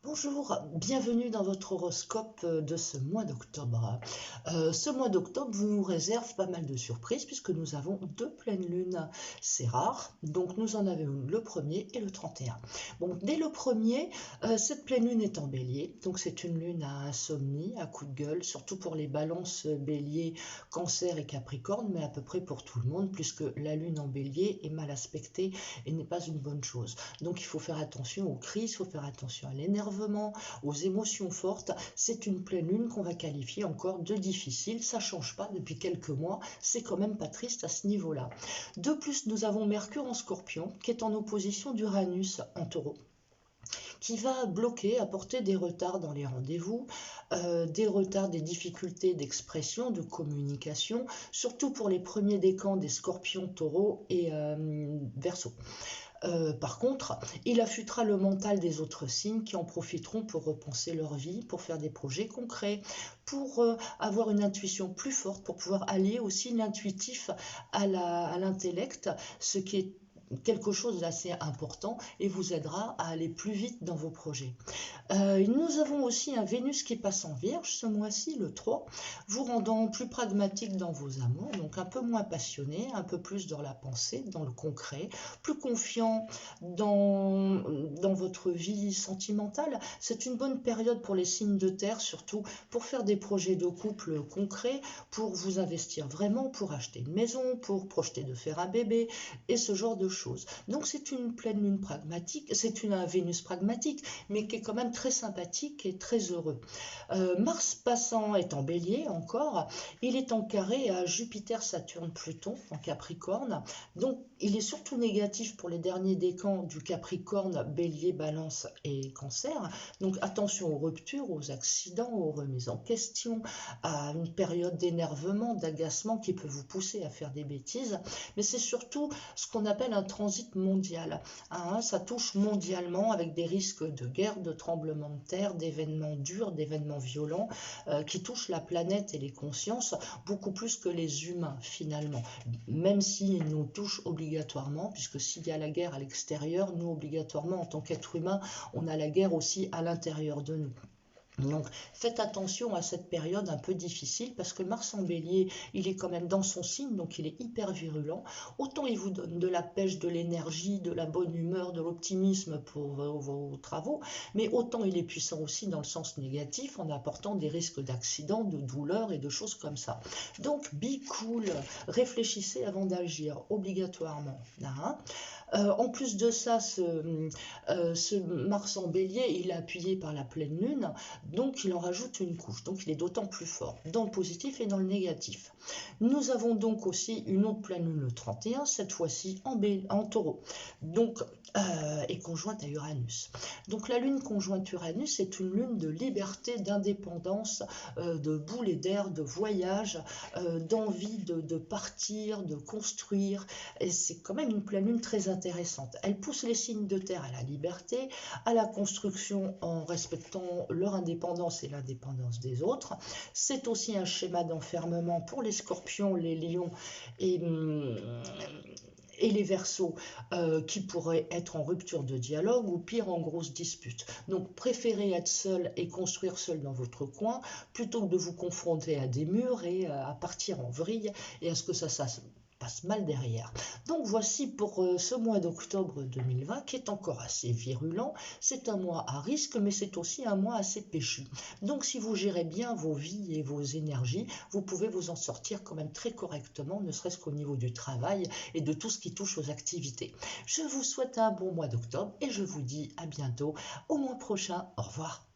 Bonjour, bienvenue dans votre horoscope de ce mois d'octobre. Ce mois d'octobre vous nous réserve pas mal de surprises puisque nous avons deux pleines lunes. C'est rare, donc nous en avons une le 1er et le 31. Bon, dès le 1er, cette pleine lune est en bélier, donc c'est une lune à insomnie, à coup de gueule, surtout pour les balances bélier, cancer et capricorne, mais à peu près pour tout le monde puisque la lune en bélier est mal aspectée et n'est pas une bonne chose. Donc il faut faire attention aux crises, il faut faire attention à l'énervement, aux émotions fortes. C'est une pleine lune qu'on va qualifier encore de difficile. Ça change pas depuis quelques mois. C'est quand même pas triste à ce niveau-là. De plus, nous avons Mercure en Scorpion qui est en opposition d'Uranus en Taureau, qui va bloquer, apporter des retards dans les rendez-vous, des retards, des difficultés d'expression, de communication, surtout pour les premiers décans des Scorpions, Taureaux et Verseaux. Par contre, il affûtera le mental des autres signes qui en profiteront pour repenser leur vie, pour faire des projets concrets, pour avoir une intuition plus forte, pour pouvoir allier aussi l'intuitif à l'intellect, ce qui est quelque chose d'assez important et vous aidera à aller plus vite dans vos projets. Nous avons aussi un Vénus qui passe en Vierge ce mois-ci, le 3, vous rendant plus pragmatique dans vos amours, donc un peu moins passionné, un peu plus dans la pensée, dans le concret, plus confiant dans votre vie sentimentale. C'est une bonne période pour les signes de terre, surtout pour faire des projets de couple concrets, pour vous investir vraiment, pour acheter une maison, pour projeter de faire un bébé et ce genre de choses. Donc c'est une pleine lune pragmatique, c'est un Vénus pragmatique, mais qui est quand même très sympathique et très heureux. Mars passant est en bélier encore, il est en carré à Jupiter, Saturne, Pluton en Capricorne, donc il est surtout négatif pour les derniers décans du Capricorne, Bélier, Balance et Cancer, donc attention aux ruptures, aux accidents, aux remises en question, à une période d'énervement, d'agacement qui peut vous pousser à faire des bêtises, mais c'est surtout ce qu'on appelle un transit mondial. Ça touche mondialement avec des risques de guerre, de tremblements de terre, d'événements durs, d'événements violents qui touchent la planète et les consciences beaucoup plus que les humains finalement, même s'ils nous touchent obligatoirement, puisque s'il y a la guerre à l'extérieur, nous obligatoirement en tant qu'être humain, on a la guerre aussi à l'intérieur de nous. Donc faites attention à cette période un peu difficile parce que Mars en bélier, il est quand même dans son signe, donc il est hyper virulent. Autant il vous donne de la pêche, de l'énergie, de la bonne humeur, de l'optimisme pour vos travaux, mais autant il est puissant aussi dans le sens négatif en apportant des risques d'accidents, de douleurs et de choses comme ça. Donc be cool, réfléchissez avant d'agir, obligatoirement. En plus de ça, ce Mars en bélier, il est appuyé par la pleine lune, donc il en rajoute une couche, donc il est d'autant plus fort, dans le positif et dans le négatif. Nous avons donc aussi une autre pleine lune le 31, cette fois-ci en taureau, donc, et conjointe à Uranus. Donc la lune conjointe Uranus est une lune de liberté, d'indépendance, de boulet d'air, de voyage, d'envie de partir, de construire, et c'est quand même une pleine lune très intéressante. Elle pousse les signes de terre à la liberté, à la construction en respectant leur indépendance et l'indépendance des autres. C'est aussi un schéma d'enfermement pour les scorpions, les lions et les Verseaux qui pourraient être en rupture de dialogue ou pire en grosse dispute. Donc préférez être seul et construire seul dans votre coin plutôt que de vous confronter à des murs et à partir en vrille et à ce que ça passe mal derrière. Donc voici pour ce mois d'octobre 2020 qui est encore assez virulent. C'est un mois à risque mais c'est aussi un mois assez péchu. Donc si vous gérez bien vos vies et vos énergies, vous pouvez vous en sortir quand même très correctement, ne serait-ce qu'au niveau du travail et de tout ce qui touche aux activités. Je vous souhaite un bon mois d'octobre et je vous dis à bientôt au mois prochain. Au revoir.